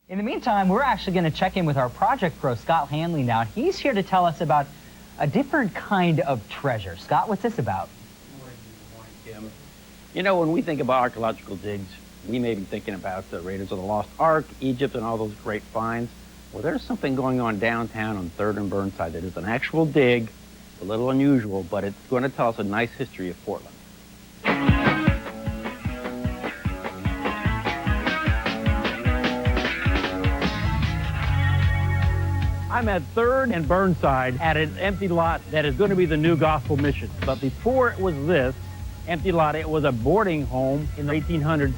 In the meantime, we're actually going to check in with our project pro, Scott Hanley, now. He's here to tell us about a different kind of treasure. Scott, what's this about? Good morning, Kim. You know, when we think about archaeological digs, we may be thinking about the Raiders of the Lost Ark, Egypt, and all those great finds. Well, there's something going on downtown on 3rd and Burnside that is an actual dig, a little unusual, but it's going to tell us a nice history of Portland. I'm at 3rd and Burnside at an empty lot that is going to be the new Gospel Mission. But before it was this empty lot, it was a boarding home in the 1800s.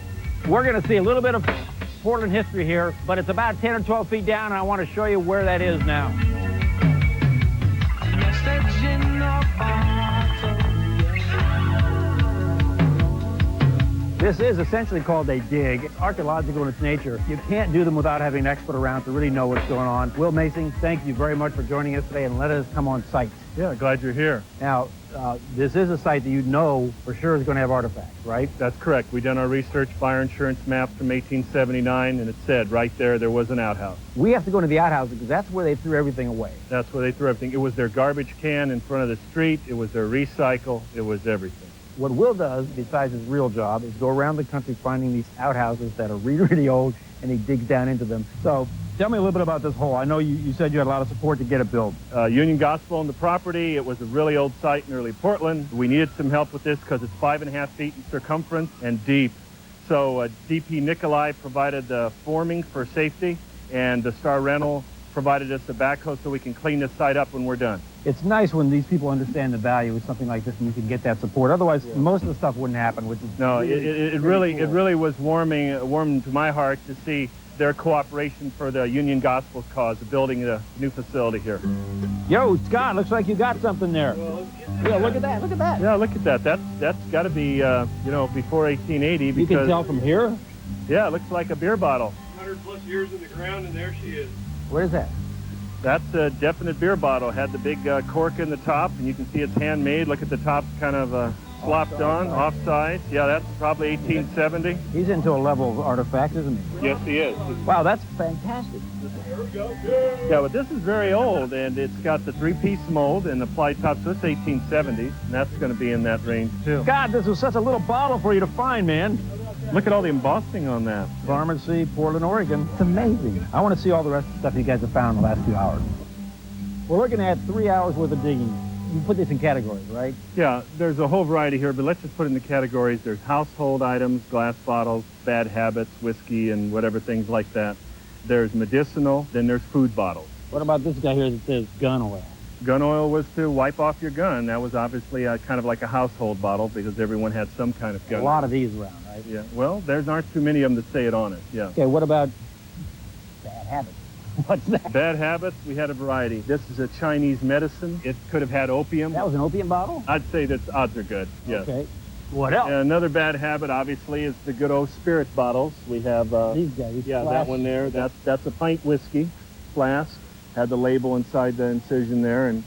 We're going to see a little bit of Portland history here, but it's about 10 or 12 feet down, and I want to show you where that is now. This is essentially called a dig. It's archaeological in its nature. You can't do them without having an expert around to really know what's going on. Will Meysing, thank you very much for joining us today and let us come on site. Yeah, glad you're here. Now, this is a site that you know for sure is going to have artifacts, right? That's correct. We done our research, fire insurance maps from 1879, and it said right there was an outhouse. We have to go into the outhouse because that's where they threw everything away. That's where they threw everything. It was their garbage can in front of the street. It was their recycle. It was everything. What Will does, besides his real job, is go around the country finding these outhouses that are really, really old, and he digs down into them. So tell me a little bit about this hole. I know you said you had a lot of support to get it built. Union Gospel owned the property. It was a really old site in early Portland. We needed some help with this because it's 5.5 feet in circumference and deep. So DP Nikolai provided the forming for safety, and the Star Rental provided us a backhoe so we can clean this site up when we're done. It's nice when these people understand the value of something like this and you can get that support. Otherwise, most of the stuff wouldn't happen. Which is no, it really was warm to my heart to see their cooperation for the Union Gospel cause of building a new facility here. Yo, Scott, looks like you got something there. Yeah, look at that, look at that. Yeah, look at that. That's got to be, you know, before 1880. Because, you can tell from here? Yeah, it looks like a beer bottle. 100 plus years in the ground, and there she is. What is that? That's a definite beer bottle. Had the big cork in the top, and you can see it's handmade. Look at the top, kind of slopped on, offside. Yeah, that's probably 1870. He's into a level of artifact, isn't he? Yes, he is. Wow, that's fantastic. There we go. Yeah, but this is very old, and it's got the 3-piece mold and applied top, so it's 1870, and that's going to be in that range, too. God, this was such a little bottle for you to find, man. Look at all the embossing on that. Pharmacy, Portland, Oregon. It's amazing. I want to see all the rest of the stuff you guys have found in the last few hours. We're looking at 3 hours worth of digging. You put this in categories, right? Yeah, there's a whole variety here, but let's just put it in the categories. There's household items, glass bottles, bad habits, whiskey, and whatever things like that. There's medicinal, then there's food bottles. What about this guy here that says gun oil? Gun oil was to wipe off your gun. That was obviously kind of like a household bottle because everyone had some kind of gun. A lot of these around, right? Yeah, well, there aren't too many of them that say it on it, yeah. Okay, what about bad habits? What's that? Bad habits, we had a variety. This is a Chinese medicine. It could have had opium. That was an opium bottle? I'd say that odds are good, yes. Okay. What else? And another bad habit, obviously, is the good old spirit bottles. We have... these guys. Yeah, that one there. That's a pint whiskey flask. Had the label inside the incision there, and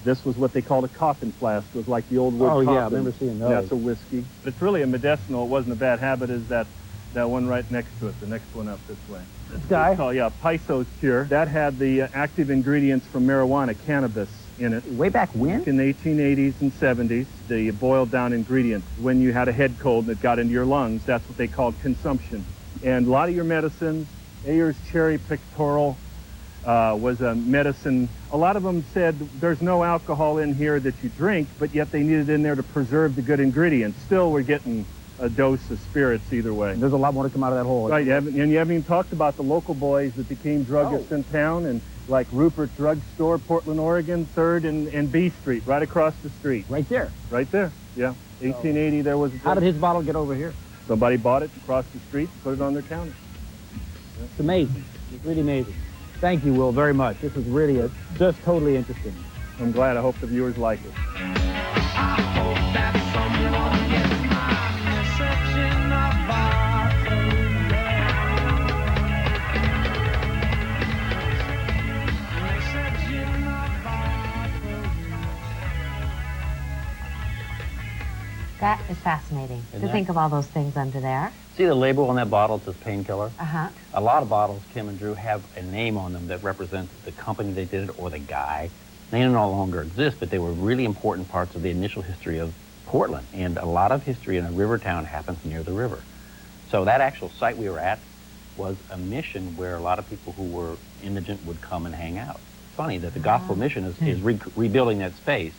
this was what they called a coffin flask. It was like the old wood coffin. Oh, yeah, I remember seeing those. That's a whiskey. But it's really a medicinal. It wasn't a bad habit, is that one right next to it, the next one up this way. This guy? Oh, yeah, Piso's Cure. That had the active ingredients from marijuana, cannabis, in it. Way back when? In the 1880s and 70s, the boiled down ingredients. When you had a head cold and it got into your lungs, that's what they called consumption. And a lot of your medicines, Ayer's Cherry Pictorial was a medicine. A lot of them said there's no alcohol in here that you drink, but yet they needed in there to preserve the good ingredients. Still, we're getting a dose of spirits either way. There's a lot more to come out of that hole. Right, and you haven't even talked about the local boys that became druggists in town, and like Rupert's Drug Store, Portland, Oregon, 3rd and B Street, right across the street. Right there? Right there, yeah. 1880, there was a... How did his bottle get over here? Somebody bought it across the street, put it on their counter. Yeah. It's amazing. It's really amazing. Thank you, Will, very much. This was really just totally interesting. I'm glad. I hope the viewers like it. I hope that someone gets my message in a bottle. Message in a bottle. That is fascinating Isn't to that? think of all those things under there. See the label on that bottle? It says painkiller. Uh-huh. A lot of bottles, Kim and Drew, have a name on them that represents the company they did it or the guy. They no longer exist, but they were really important parts of the initial history of Portland. And a lot of history in a river town happens near the river. So that actual site we were at was a mission where a lot of people who were indigent would come and hang out. It's funny that the Gospel Mission is rebuilding that space,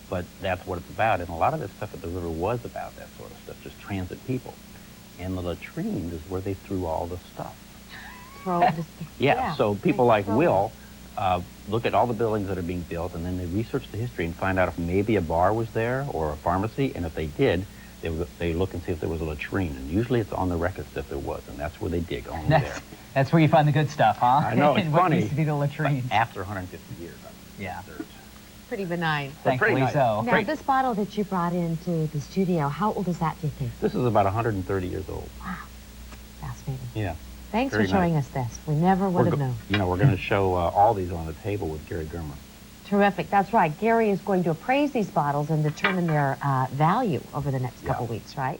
but that's what it's about. And a lot of the stuff at the river was about that sort of stuff, just transit people. And the latrines is where they threw all the stuff. Yeah, so people like Will look at all the buildings that are being built, and then they research the history and find out if maybe a bar was there or a pharmacy, and if they did, they look and see if there was a latrine. And usually it's on the records that there was, and that's where they dig, only there. That's where you find the good stuff, huh? I know, it's What funny. used to be the latrines. After 150 years. Yeah. Pretty benign. Thankfully nice. so. Now, this bottle that you brought into the studio, how old is that, do you think? This is about 130 years old. Wow. Fascinating. Yeah. Thanks Very for showing nice. us this. We never would have known. You know, we're going to show all these on the table with Gary Germer. Terrific. That's right. Gary is going to appraise these bottles and determine their value over the next couple weeks, right?